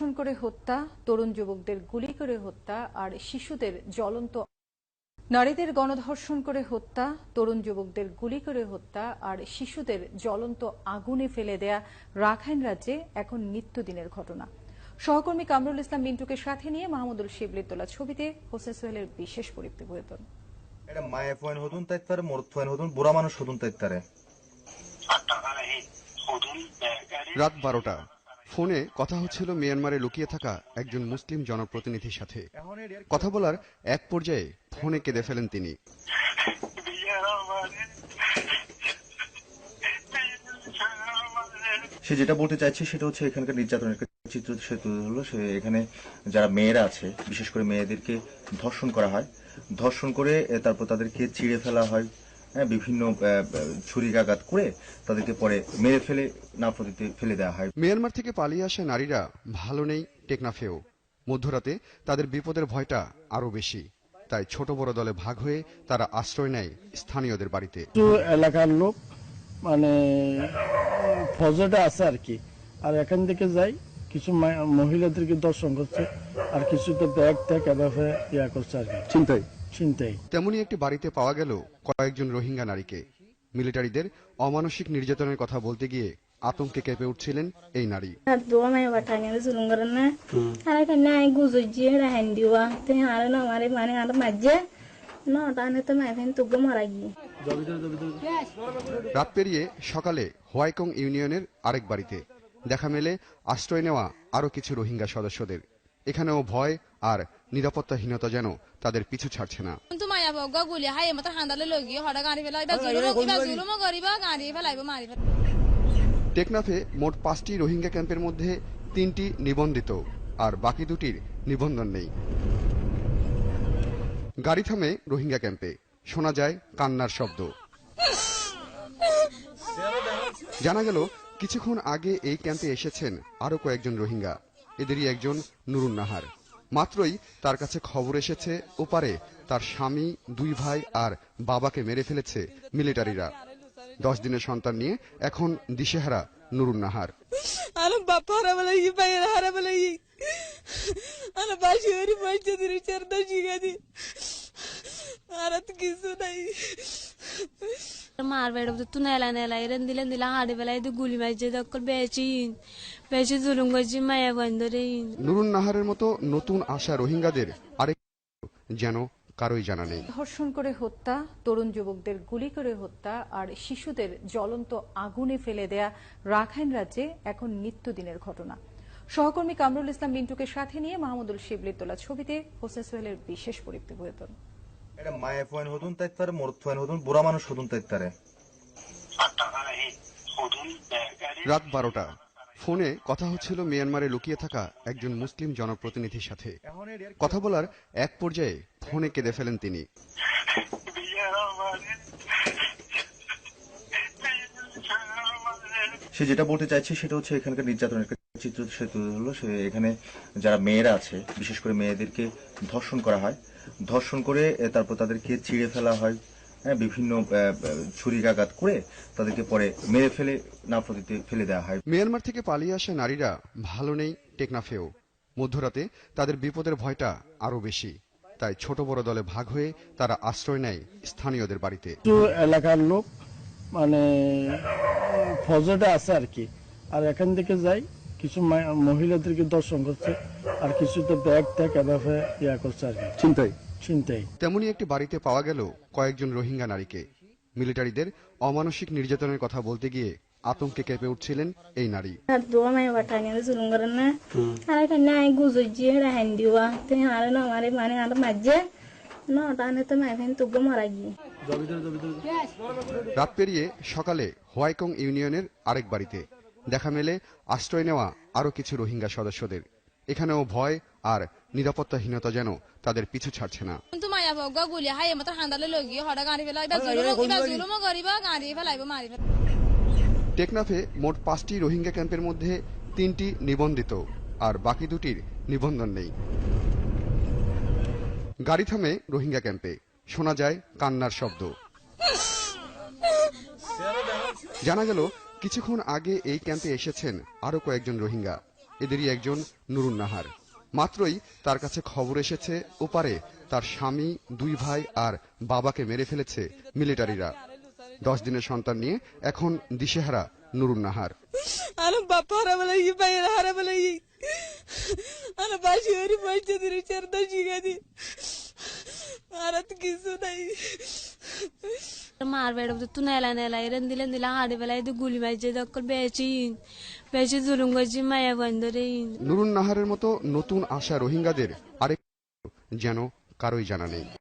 ধর্ষণ করে হত্যা, তরুণ যুবকদের গুলি করে হত্যা আর শিশুদের জ্বলন্ত নারীদের গণধর্ষণ করে হত্যা, তরুণ যুবকদের গুলি করে হত্যা আর শিশুদের জ্বলন্ত আগুনে ফেলে দেয়া রাখাইন রাজ্যে এখন নিত্যদিনের ঘটনা। সহকর্মী কামরুল ইসলাম মিন্টুকে সাথে নিয়ে মাহমুদুল শিবলির তোলা ছবিতে হোসেন সোহেলের বিশেষ প্রতিবেদন। এটা মায়ে ফোন হতুন তাইতারে মরদ ফোন হতুন বুড়া মানুষ হতুন তাইতারে। রাত 12টা, ফোনে কথা হচ্ছিল মিয়ানমারে লুকিয়ে থাকা একজন মুসলিম জনপ্রতিনিধির সাথে। কথা বলার এক পর্যায়ে ফোনে কেঁদে ফেলেন তিনি। সে যেটা বলতে চাইছে সেটা হচ্ছে এখানকার নির্যাতনের চিত্র সে তুলে ধরলো। সে এখানে যারা মেয়েরা আছে, বিশেষ করে মেয়েদেরকে ধর্ষণ করা হয়, ধর্ষণ করে তারপর তাদেরকে চিড়ে ফেলা হয়, বিভিন্ন ছুরিকাঘাত করে তাদেরকে পরে মেরে ফেলে নাফ নদীতে ফেলে দেওয়া হয়। মিয়ানমার থেকে পালিয়ে আসা নারীরা ভালো নেই টেকনাফেও। মধ্যরাতে তাদের বিপদের ভয়টা আরো বেশি, তাই ছোট বড় দলে ভাগ হয়ে তারা আশ্রয় নেয় স্থানীয়দের বাড়িতে। এলাকার লোক মানে ফজটা আছে আর কি, আর এখান থেকে যাই কিছু মহিলাদেরকে দর্শন করছে, আর কিছু তো ব্যাগ ট্যাগ এভাবে ইয়া করছে আর কি, চিন্তাই। তেমনি একটি বাড়িতে পাওয়া গেল কয়েকজন রোহিঙ্গা নারীকে। মিলিটারিদের অমানসিক নির্যাতনের কথা বলতে গিয়ে আতঙ্কে কেঁপে উঠছিলেন এই নারী। রাত পেরিয়ে সকালে হোয়াইকং ইউনিয়নের আরেক বাড়িতে দেখা মেলে আশ্রয় নেওয়া আরো কিছু রোহিঙ্গা সদস্যদের। এখানেও ভয় আর নিরাপত্তাহীনতা যেন তাদের পিছু ছাড়ছে না। টেকনাফে মোট 5টি রোহিঙ্গা ক্যাম্পের মধ্যে 3টি নিবন্ধিত আর বাকি 2টির নিবন্ধন নেই। গাড়ি থামে রোহিঙ্গা ক্যাম্পে, শোনা যায় কান্নার শব্দ। জানা গেল কিছুক্ষণ আগে এই ক্যাম্পে এসেছেন আরো কয়েকজন রোহিঙ্গা। এদেরই একজন নুরুন নাহার। মাত্রই তার কাছে খবর এসেছে ওপারে তার স্বামী, 2 ভাই আর বাবাকে মেরে ফেলেছে মিলিটারিরা। 10 দিনের সন্তান নিয়ে এখন দিশেহারা নুরুন নাহার। মার বেড়ে তো নেলা নেলা এরেন দিলেন দিলাম হাড়ি বেলায় গুলি মারছে দখল বেশি জুলুম করছি মায়া বন্ধরে। নুরুন নাহারের মতো নতুন আসা রোহিঙ্গাদের আরেক যেন কারোই জানা নেই। ধর্ষণ করে হত্যা, তরুণ যুবকদের গুলি করে হত্যা আর শিশুদের জ্বলন্ত আগুনে ফেলে দেয়া রাখাইন রাজ্যে এখন নিত্যদিনের ঘটনা। সহকর্মী কামরুল ইসলাম মিন্টুকে সাথে নিয়ে মাহমুদুল শিবলির তোলা ছবিতে হোসেন সোহেলের বিশেষ প্রতিবেদন। এটা মায়ে ফোন হতুন তাইতারে মরদ ফোন হতুন বুড়া মানুষ হতুন তাইতারে। রাত 12টা, ফোনে কথা হচ্ছিল মিয়ানমারে লুকিয়ে থাকা একজন মুসলিম জনপ্রতিনিধির সাথে। কথা বলার এক পর্যায়ে ফোনে কেঁদে ফেলেন তিনি। সে যেটা বলতে চাইছে সেটা হচ্ছে এখানকার নির্যাতনের চিত্র সে তুলে ধরলো। সে এখানে যারা মেয়েরা আছে, বিশেষ করে মেয়েদেরকে ধর্ষণ করা হয়, ধর্ষণ করে তারপর তাদেরকে চিড়ে ফেলা হয়, বিভিন্ন ছুরিকাঘাত করে তাদেরকে পরে মেরে ফেলে নাফ নদীতে ফেলে দেওয়া হয়। মিয়ানমার থেকে পালিয়ে আসা নারীরা ভালো নেই টেকনাফেও। মধ্যরাতে তাদের বিপদের ভয়টা আরো বেশি, তাই ছোট বড় দলে ভাগ হয়ে তারা আশ্রয় নেয় স্থানীয়দের বাড়িতে। এলাকার লোক মানে ফজটা আছে আর কি, আর এখান থেকে যাই কিছু মহিলাদেরকে দর্শন করছে, আর কিছু তো ব্যাগ ট্যাগ এভাবে ইয়া করছে আর কি, চিন্তাই। তেমনি একটি বাড়িতে পাওয়া গেল কয়েকজন রোহিঙ্গা নারীকে। মিলিটারিদের অমানসিক নির্যাতনের কথা বলতে গিয়ে আতঙ্কে কেঁপে উঠছিলেন এই নারী। রাত পেরিয়ে সকালে হোয়াইকং ইউনিয়নের আরেক বাড়িতে দেখা মেলে আশ্রয় নেওয়া আরো কিছু রোহিঙ্গা সদস্যদের। এখানেও ভয় আর নিরাপত্তাহীনতা যেন তাদের পিছু ছাড়ছে না। টেকনাফে মোট 5টি রোহিঙ্গা ক্যাম্পের মধ্যে 3টি নিবন্ধিত আর বাকি 2টির নিবন্ধন নেই। গাড়ি থামে রোহিঙ্গা ক্যাম্পে, শোনা যায় কান্নার শব্দ। জানা গেল কিছুক্ষণ আগে এই ক্যাম্পে এসেছেন আরো কয়েকজন রোহিঙ্গা। এদেরই একজন নুরুন নাহার। মাত্রই তার কাছে খবর এসেছে ওপারে তার স্বামী, 2 ভাই আর বাবাকে মেরে ফেলেছে মিলিটারিরা। 10 দিনের সন্তান নিয়ে এখন দিশেহারা নুরুন নাহার। أنا بابا ولا يبين هذا ولا أنا باشيوري ما تدري شرط شيء أنا تكيسو ناي মার বেড়া তুই নেলা নেলা এরেন দিলা হাড়ি বেলায় গুলি মাইছে দক্কল বেচি জুলুম করছি মায়া বন্ধরে। নুরুন নাহারের মতো নতুন আসা রোহিঙ্গাদের আরেক যেন কারোই জানা নেই।